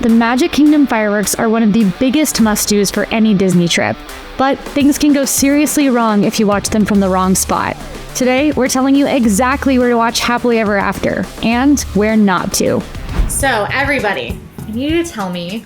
The Magic Kingdom fireworks are one of the biggest must-dos for any Disney trip, but things can go seriously wrong if you watch them from the wrong spot. Today, we're telling you exactly where to watch Happily Ever After, and where not to. So, everybody, I need you to tell me,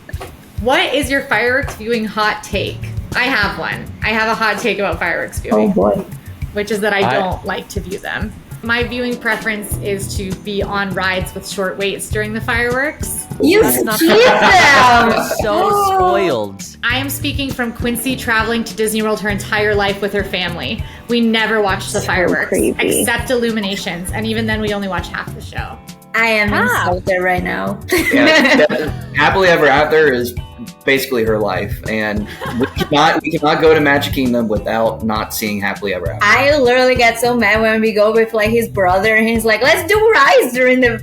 what is your fireworks viewing hot take? I have one. I have a hot take about fireworks viewing. Oh boy. Which is that I don't like to view them. My viewing preference is to be on rides with short waits during the fireworks. You skip them! You're so spoiled. I am speaking from Quincy traveling to Disney World her entire life with her family. We never watched the fireworks, creepy. except Illuminations, and even then we only watch half the show. I am insulted right now. Yeah, Happily Ever After is basically her life, and we cannot go to Magic Kingdom without not seeing Happily Ever After. I literally get so mad when we go with like his brother, and he's like, "Let's do rides during the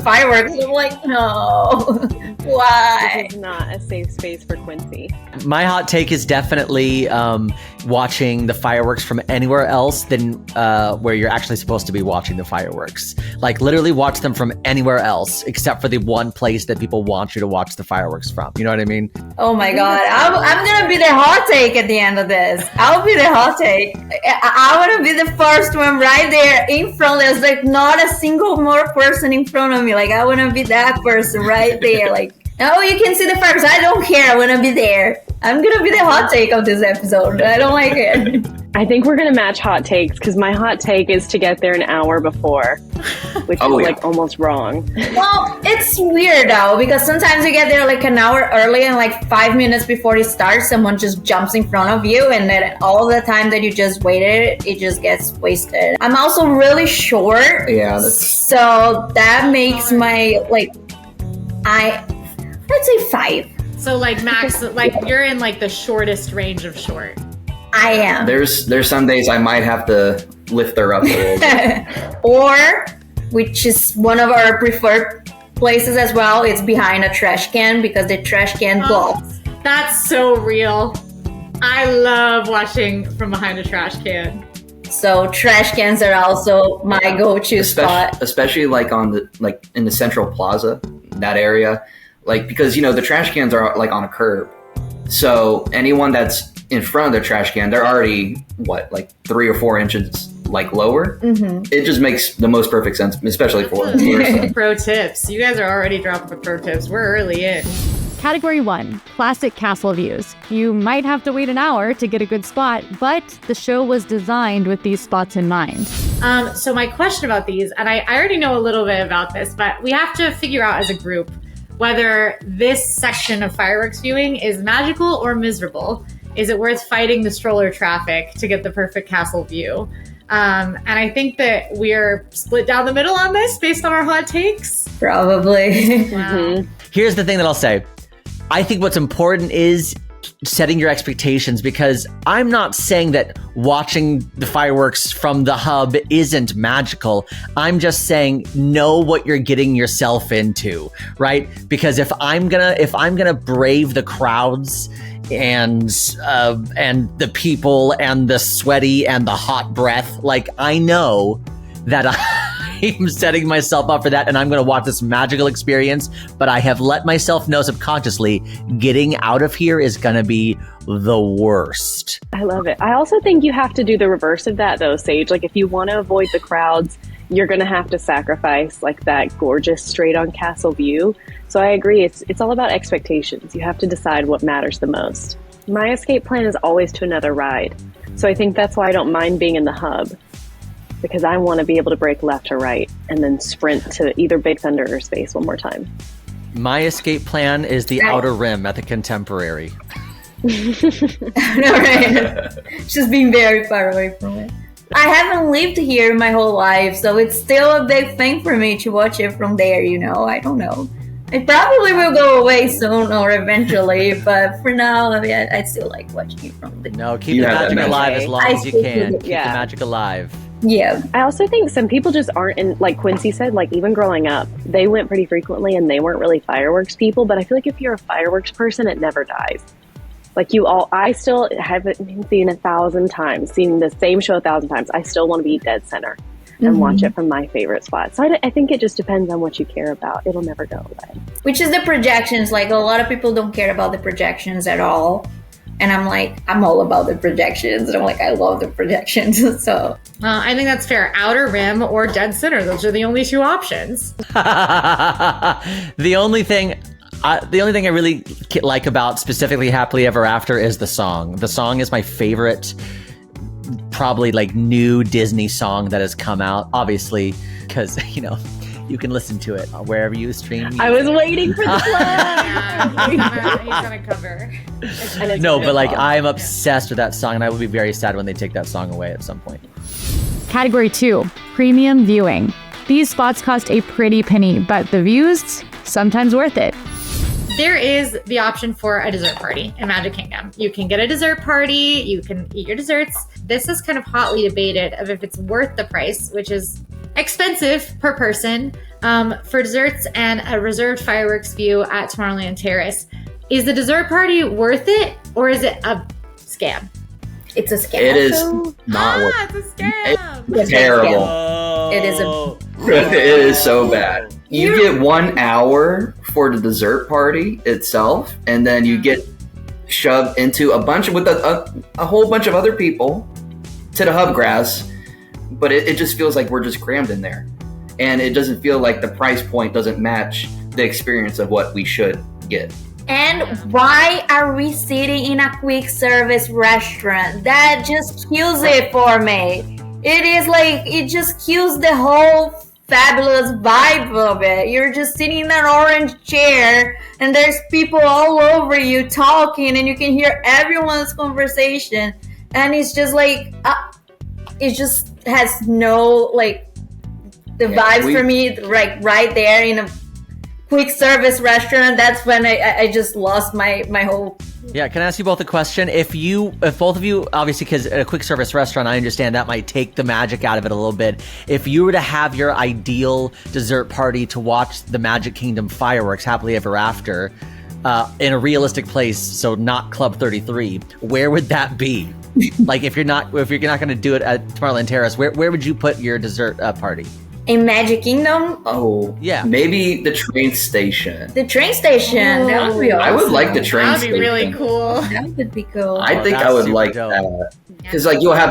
fireworks." And I'm like, no, why? This is not a safe space for Quincy. My hot take is definitely watching the fireworks from anywhere else than where you're actually supposed to be watching the fireworks. Like literally watch them from anywhere else except for the one place that people want you to watch the fireworks from. You know what I mean? Oh my god, I'm gonna be the hot take at the end of this. I'll be the hot take. I want to be the first one right there in front. There's like not a single more person in front of me. Like I want to be that person right there. Like, oh, you can see the fireworks. I don't care. I want to be there. I'm gonna be the hot take of this episode. I don't like it. I think we're going to match hot takes because my hot take is to get there an hour before, which is like almost wrong. Well, it's weird though, because sometimes you get there like an hour early and like 5 minutes before it starts, someone just jumps in front of you, and then all the time that you just waited, it just gets wasted. I'm also really short. Yeah. So that makes my, I'd say 5. So like Max, like you're in like the shortest range of short. I am. There's some days I might have to lift her up a little bit. Or, which is one of our preferred places as well, it's behind a trash can because the trash can blocks. That's so real. I love watching from behind a trash can. So trash cans are also my go-to spot. Especially like in the Central Plaza, that area. Like, because, the trash cans are like on a curb. So anyone that's in front of the trash can, they're already, 3 or 4 inches lower? Mm-hmm. It just makes the most perfect sense, especially for Pro tips. You guys are already dropping the pro tips. We're early in. Category 1, classic castle views. You might have to wait an hour to get a good spot, but the show was designed with these spots in mind. So my question about these, and I already know a little bit about this, but we have to figure out as a group whether this section of fireworks viewing is magical or miserable. Is it worth fighting the stroller traffic to get the perfect castle view? And I think that we're split down the middle on this based on our hot takes. Probably. Wow. Here's the thing that I'll say. I think what's important is setting your expectations, because I'm not saying that watching the fireworks from the hub isn't magical. I'm just saying know what you're getting yourself into, right? Because if I'm gonna brave the crowds and the people and the sweaty and the hot breath, I know that I'm setting myself up for that, and I'm going to watch this magical experience, but I have let myself know subconsciously getting out of here is going to be the worst. I love it. I also think you have to do the reverse of that, though, Sage. If you want to avoid the crowds, you're going to have to sacrifice that gorgeous straight-on castle view. So I agree. It's all about expectations. You have to decide what matters the most. My escape plan is always to another ride. So I think that's why I don't mind being in the hub, because I want to be able to break left or right and then sprint to either Big Thunder or Space one more time. My escape plan is the Outer Rim at the Contemporary. Right. Just being very far away from it. I haven't lived here my whole life, so it's still a big thing for me to watch it from there, I don't know. It probably will go away soon or eventually, but for now, I still like watching it from the... No, keep the magic alive as long as you can. Keep the magic alive. Yeah. I also think some people just aren't in, like Quincy said, even growing up, they went pretty frequently and they weren't really fireworks people, but I feel like if you're a fireworks person, it never dies. I still haven't seen 1,000 times, seen the same show 1,000 times. I still want to be dead center. and watch it from my favorite spot. So I think it just depends on what you care about. It'll never go away. Which is the projections. Like, a lot of people don't care about the projections at all. And I'm like, I'm all about the projections. And I'm like, I love the projections. So I think that's fair. Outer Rim or Dead Center. Those are the only two options. The only thing I really like about specifically Happily Ever After is the song. The song is my favorite, probably like new Disney song that has come out. Obviously, because you can listen to it wherever you stream music. I was waiting for the plug. Yeah, he's gonna cover. No, but like I'm obsessed with that song, and I will be very sad when they take that song away at some point. Category 2, premium viewing. These spots cost a pretty penny, but the views, sometimes worth it. There is the option for a dessert party in Magic Kingdom. You can get a dessert party, you can eat your desserts. This is kind of hotly debated of if it's worth the price, which is expensive per person, for desserts and a reserved fireworks view at Tomorrowland Terrace. Is the dessert party worth it, or is it a scam? it's a scam. It is not worth it's a scam. It's terrible. It is It is so bad. You get 1 hour for the dessert party itself, and then you get shoved into a bunch with a whole bunch of other people to the hub grass, but it just feels like we're just crammed in there, and it doesn't feel like the price point doesn't match the experience of what we should get. And why are we sitting in a quick service restaurant? That just kills it for me. It is like, it just kills the whole fabulous vibe of it. You're just sitting in an orange chair and there's people all over you talking and you can hear everyone's conversation. And it's just like, it just has no, like, the vibes for me, like right there in a quick service restaurant. That's when I just lost my whole. Yeah, can I ask you both a question? If both of you, obviously, because at a quick service restaurant, I understand that might take the magic out of it a little bit. If you were to have your ideal dessert party to watch the Magic Kingdom fireworks happily ever after in a realistic place, so not Club 33, where would that be? Like, if you're not going to do it at Tomorrowland Terrace, where would you put your dessert party? In Magic Kingdom? Oh, yeah. Maybe the train station. The train station. That would be awesome. I would like the train That would station. be really cool. That would be cool. I think that's I would super like dope. that. Because like you'll have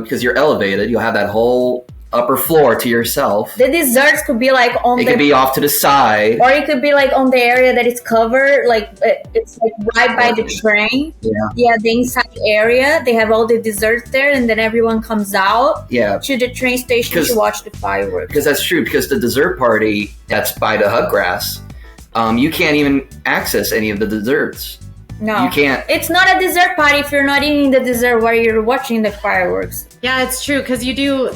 because you're elevated, you'll have that whole upper floor to yourself. The desserts could be like on It the, could be off to the side. or it could be like on the area that is covered, like it's like right by the train. Yeah. The inside area. They have all the desserts there, and then everyone comes out Yeah. to the train station to watch the fireworks. Because that's true. Because the dessert party that's by the hub grass, you can't even access any of the desserts. No, You can't. It's not a dessert party if you're not eating the dessert while you're watching the fireworks. Yeah, it's true, because you do,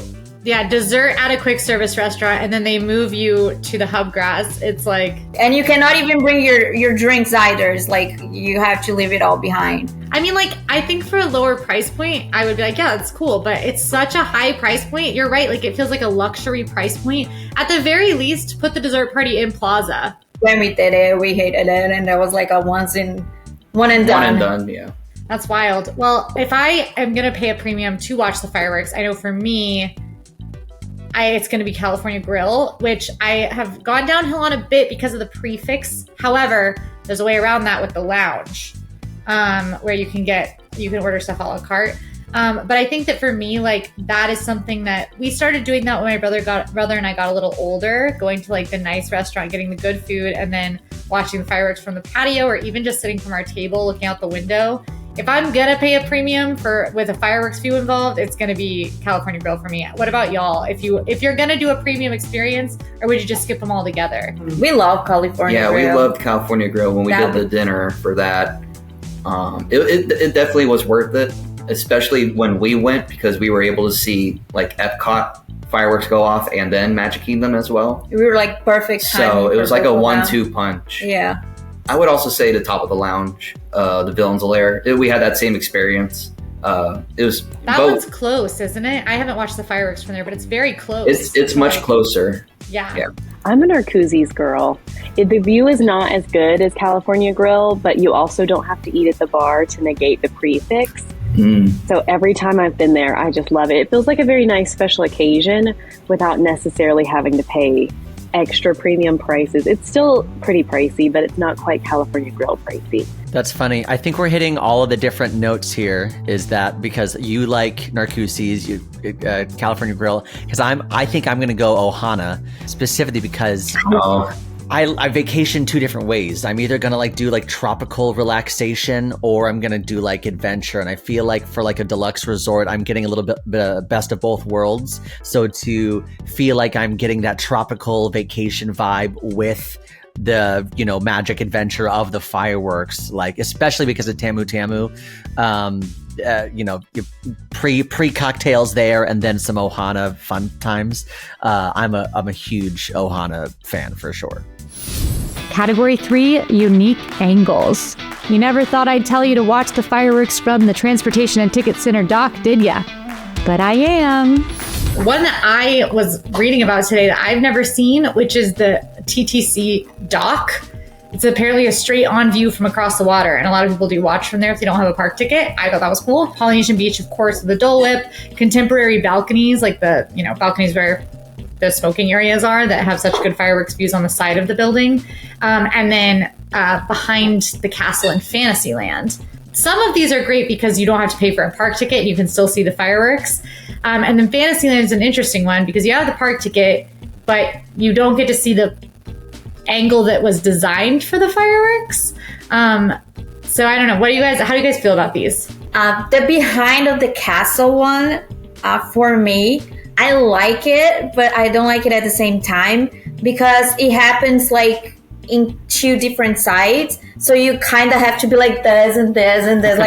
dessert at a quick service restaurant, and then they move you to the hub grass. It's like, And you cannot even bring your drinks either. It's like you have to leave it all behind. I mean, like, I think for a lower price point, I would be like, yeah, it's cool, but it's such a high price point. You're right, like, it feels like a luxury price point. At the very least, put the dessert party in Plaza. When we did it, we hated it, and that was like a one and done. One and done. Yeah. That's wild. Well, if I am going to pay a premium to watch the fireworks, I know for me, it's going to be California Grill, which I have gone downhill on a bit because of the prefix. However, there's a way around that with the lounge, where you can order stuff a la carte. But I think that for me, like, that is something that we started doing that when my brother and I got a little older, going to like the nice restaurant, getting the good food, and then watching the fireworks from the patio, or even just sitting from our table looking out the window. If I'm gonna pay a premium with a fireworks view involved, it's gonna be California Grill for me. What about y'all? If you're gonna do a premium experience, or would you just skip them all together? We love California Yeah, Grill. we loved California Grill when we did the dinner for that. It definitely was worth it, especially when we went, because we were able to see like Epcot fireworks go off and then Magic Kingdom as well. We were like perfect timing So it for was like both a of them. 1-2 punch. Yeah. I would also say the top of the lounge, the Villains Lair. We had that same experience. It was That both. one's close, isn't it? I haven't watched the fireworks from there, but it's very close. It's much Like, closer. Yeah. I'm an Arcuzzi's girl. The view is not as good as California Grill, but you also don't have to eat at the bar to negate the prefix. So every time I've been there, I just love it. It feels like a very nice special occasion without necessarily having to pay extra premium prices. It's still pretty pricey, but it's not quite California Grill pricey. That's funny. I think we're hitting all of the different notes here. Is that because you like Narcoossee's, California Grill? Because I think I'm going to go Ohana specifically because I vacation two different ways. I'm either going to do tropical relaxation or I'm going to do adventure. And I feel like for a deluxe resort, I'm getting a little bit best of both worlds. So to feel like I'm getting that tropical vacation vibe with the magic adventure of the fireworks, especially because of Tamu Tamu, pre cocktails there and then some Ohana fun times. I'm a huge Ohana fan for sure. Category 3, unique angles. You never thought I'd tell you to watch the fireworks from the Transportation and Ticket Center dock, did ya? But I am. One that I was reading about today that I've never seen, which is the TTC dock. It's apparently a straight on view from across the water, and a lot of people do watch from there if they don't have a park ticket. I thought that was cool. Polynesian Beach, of course, with the Dole Whip, contemporary balconies, like the balconies where the smoking areas are that have such good fireworks views on the side of the building, and then behind the castle in Fantasyland. Some of these are great because you don't have to pay for a park ticket and you can still see the fireworks. And then Fantasyland is an interesting one because you have the park ticket, but you don't get to see the angle that was designed for the fireworks. So I don't know. How do you guys feel about these? The behind of the castle one, for me, I like it, but I don't like it at the same time because it happens in two different sides. So you kind of have to be like this and this and this,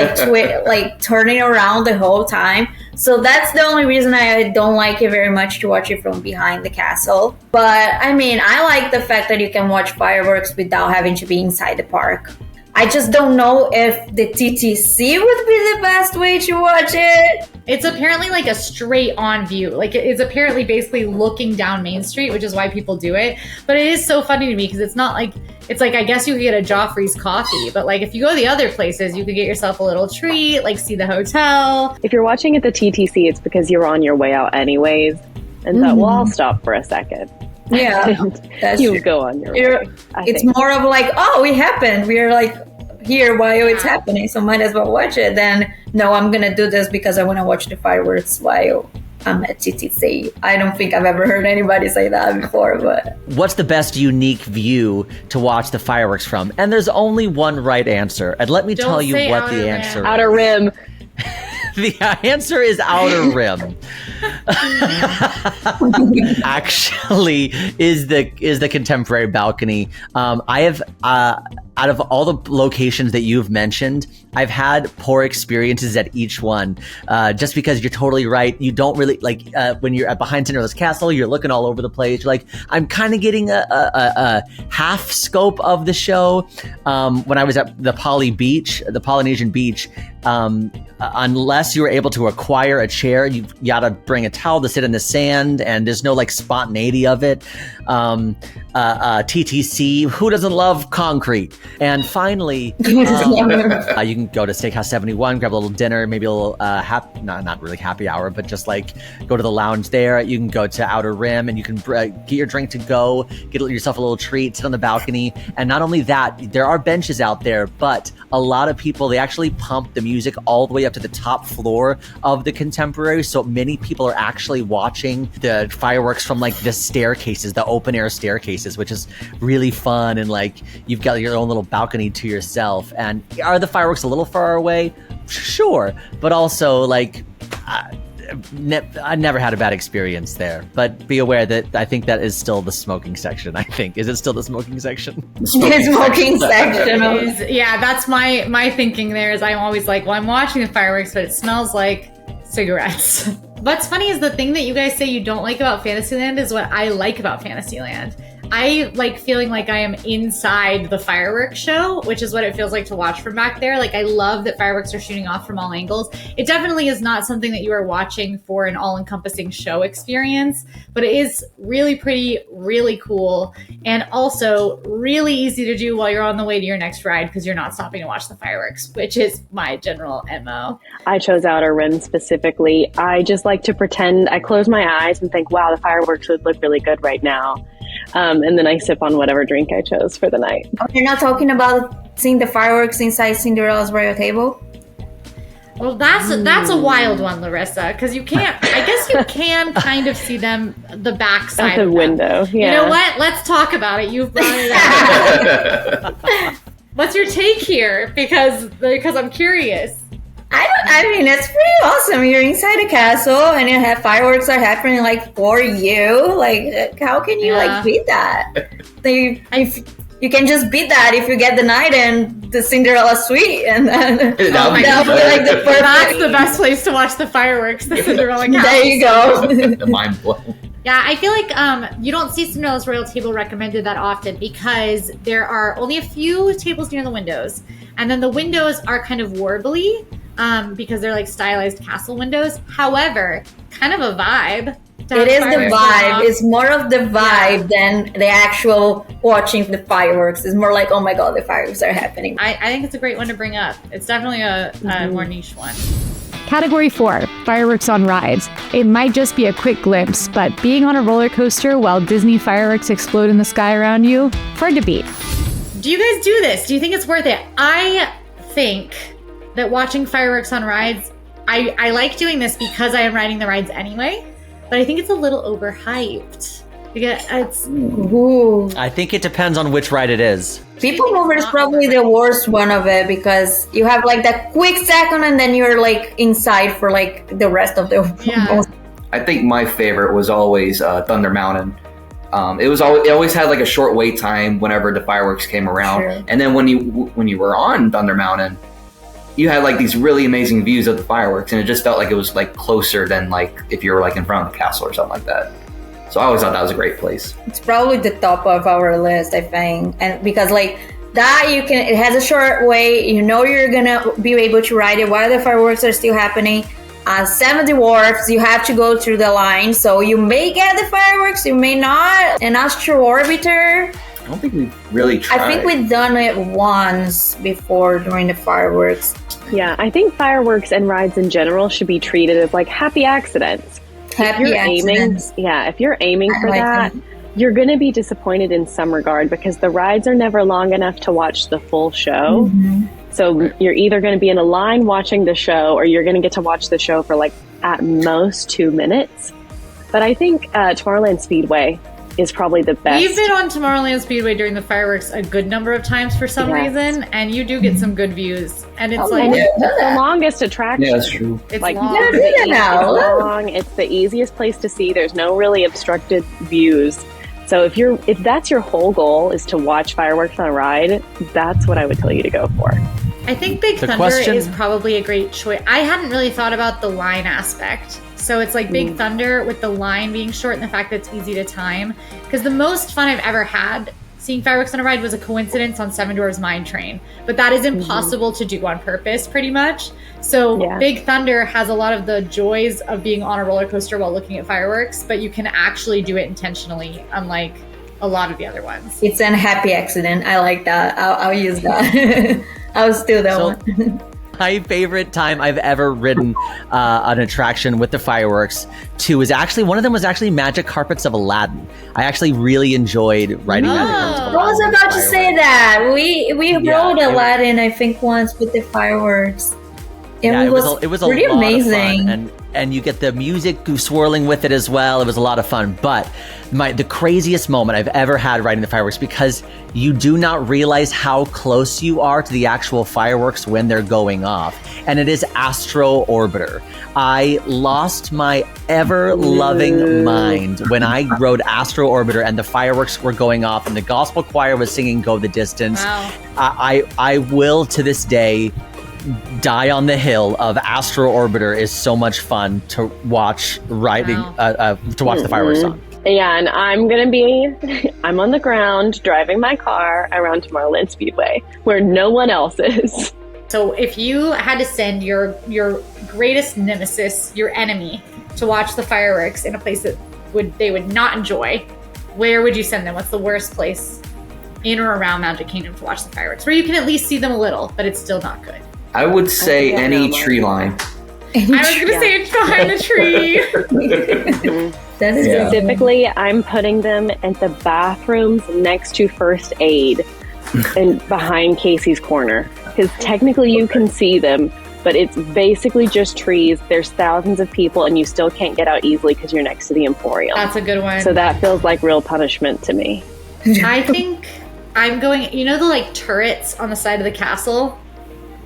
turning around the whole time. So that's the only reason I don't like it very much, to watch it from behind the castle. But I mean, I like the fact that you can watch fireworks without having to be inside the park. I just don't know if the TTC would be the best way to watch it. It's apparently a straight on view. It's apparently basically looking down Main Street, which is why people do it. But it is so funny to me because it's not it's I guess you could get a Joffrey's coffee, but if you go to the other places, you could get yourself a little treat, see the hotel. If you're watching at the TTC, it's because you're on your way out anyways. And thought, well, I'll stop for a second. Yeah, that's you true. Go on your way. It's more of it happened. We're here while it's happening, so might as well watch it. Then, no, I'm going to do this because I want to watch the fireworks while I'm at TTC. I don't think I've ever heard anybody say that before, but... What's the best unique view to watch the fireworks from? And there's only one right answer. And let me tell you what the answer is. Outer Rim. The answer is Outer Rim. Actually, is the contemporary balcony. I have out of all the locations that you've mentioned, I've had poor experiences at each one. Just because you're totally right, you don't really when you're at behind Cinderella's castle, you're looking all over the place. You're I'm kind of getting a half scope of the show. When I was at the Polynesian Beach. Unless you were able to acquire a chair, you gotta bring a towel to sit in the sand, and there's no spontaneity of it. TTC, who doesn't love concrete? And finally, you can go to Steakhouse 71, grab a little dinner, maybe a little not really happy hour, but just go to the lounge there. You can go to Outer Rim, and you can get your drink to go, get yourself a little treat, sit on the balcony. And not only that, there are benches out there, but a lot of people, they actually pump the music all the way up to the top floor of the contemporary. So many people are actually watching the fireworks from the staircases, the open air staircases, which is really fun. And you've got your own little balcony to yourself. And are the fireworks a little far away? Sure. But also I never had a bad experience there, but be aware that I think that is still the smoking section. Is it still the smoking section? The smoking section. Yeah, that's my thinking there. Is I'm always I'm watching the fireworks, but it smells like cigarettes. What's funny is the thing that you guys say you don't like about Fantasyland is what I like about Fantasyland. I like feeling like I am inside the fireworks show, which is what it feels like to watch from back there. Like, I love that fireworks are shooting off from all angles. It definitely is not something that you are watching for an all-encompassing show experience, but it is really pretty, really cool, and also really easy to do while you're on the way to your next ride because you're not stopping to watch the fireworks, which is my general MO. I chose Outer Rim specifically. I just like to pretend, I close my eyes and think, wow, the fireworks would look really good right now. And then I sip on whatever drink I chose for the night. Oh, you're not talking about seeing the fireworks inside Cinderella's royal table? Well, that's a wild one, Larissa, because you can't. I guess you can kind of see them, the backside At the of them. window. Yeah. You know what? Let's talk about it. You've brought it up. What's your take here? Because I'm curious. I mean, it's pretty awesome. You're inside a castle and you have fireworks are happening like for you. Like, how can you like beat that? You can just beat that if you get the night in the Cinderella suite, and then that'll be like the perfect. That's the best place to watch the fireworks. The Cinderella castle. There you go. The mind blown. Yeah, I feel like you don't see Cinderella's Royal Table recommended that often because there are only a few tables near the windows. And then the windows are kind of warbly because they're like stylized castle windows. However, kind of a vibe. It is the vibe. It's more of the vibe than the actual watching the fireworks. It's more like, oh my God, the fireworks are happening. I think it's a great one to bring up. It's definitely a more niche one. Category 4, fireworks on rides. It might just be a quick glimpse, but being on a roller coaster while Disney fireworks explode in the sky around you, hard to beat. Do you guys do this? Do you think it's worth it? I think that watching fireworks on rides, I like doing this because I am riding the rides anyway, but I think it's a little overhyped. I think it depends on which ride it is. People Mover is probably the worst one of it because you have like that quick second and then you're like inside for like the rest of the. Yeah. I think my favorite was always Thunder Mountain. It always had like a short wait time whenever the fireworks came around, Sure. and then when you were on Thunder Mountain, you had like these really amazing views of the fireworks, and it just felt like it was like closer than like if you were like in front of the castle or something like that. So I always thought that was a great place. It's probably the top of our list, I think, and because like that it has a short wait. You know you're gonna be able to ride it while the fireworks are still happening. 70 Wharfs, you have to go through the line, so you may get the fireworks, you may not. An Astro Orbiter. I don't think we've really tried. I think we've done it once before during the fireworks. Yeah, I think fireworks and rides in general should be treated as like happy accidents. Happy accidents. If you're aiming for like that, you're going to be disappointed in some regard because the rides are never long enough to watch the full show. Mm-hmm. So you're either going to be in a line watching the show or you're going to get to watch the show for like at most 2 minutes. But I think Tomorrowland Speedway is probably the best. We've been on Tomorrowland Speedway during the fireworks a good number of times for some reason, and you do get some good views. And it's the longest attraction. Yeah, that's true. It's like long. Yeah, do that now. long. It's the easiest place to see. There's no really obstructed views. So if that's your whole goal is to watch fireworks on a ride, that's what I would tell you to go for. I think Big Thunder is probably a great choice. I hadn't really thought about the line aspect. So it's like Big Thunder with the line being short and the fact that it's easy to time. Because the most fun I've ever had seeing fireworks on a ride was a coincidence on Seven Dwarfs Mine Train. But that is impossible to do on purpose, pretty much. So Big Thunder has a lot of the joys of being on a roller coaster while looking at fireworks, but you can actually do it intentionally, unlike a lot of the other ones. It's an happy accident. I like that. I'll use that. I'll steal that one. My favorite time I've ever ridden an attraction with the fireworks too is actually one of them was actually Magic Carpets of Aladdin. I actually really enjoyed riding Magic Carpets of Aladdin. I was about to say that. We rode Aladdin, I think, once with the fireworks. It was a pretty lot amazing. of fun. And you get the music swirling with it as well. It was a lot of fun. But the craziest moment I've ever had riding the fireworks, because you do not realize how close you are to the actual fireworks when they're going off. And it is Astro Orbiter. I lost my ever-loving mind when I rode Astro Orbiter and the fireworks were going off and the gospel choir was singing Go the Distance. Wow. I will to this day die on the hill of Astro Orbiter is so much fun to watch riding, to watch the fireworks on. Yeah, and I'm on the ground driving my car around Tomorrowland Speedway where no one else is. So if you had to send your greatest nemesis, your enemy, to watch the fireworks in a place that they would not enjoy, where would you send them? What's the worst place in or around Magic Kingdom to watch the fireworks, where you can at least see them a little, but it's still not good? I would say any tree line. I was going to say it's behind the tree. Specifically, I'm putting them at the bathrooms next to First Aid and behind Casey's Corner. Because technically you can see them, but it's basically just trees. There's thousands of people and you still can't get out easily because you're next to the Emporium. That's a good one. So that feels like real punishment to me. I think I'm going, the turrets on the side of the castle?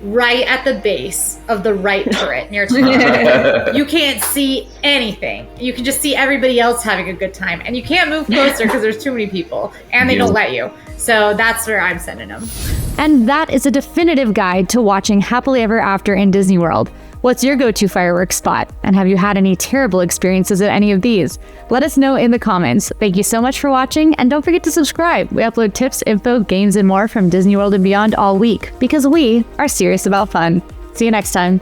Right at the base of the right turret near top. You can't see anything. You can just see everybody else having a good time. And you can't move closer because there's too many people. And they don't let you. So that's where I'm sending them. And that is a definitive guide to watching Happily Ever After in Disney World. What's your go-to fireworks spot? And have you had any terrible experiences at any of these? Let us know in the comments. Thank you so much for watching, and don't forget to subscribe. We upload tips, info, games, and more from Disney World and beyond all week, because we are serious about fun. See you next time.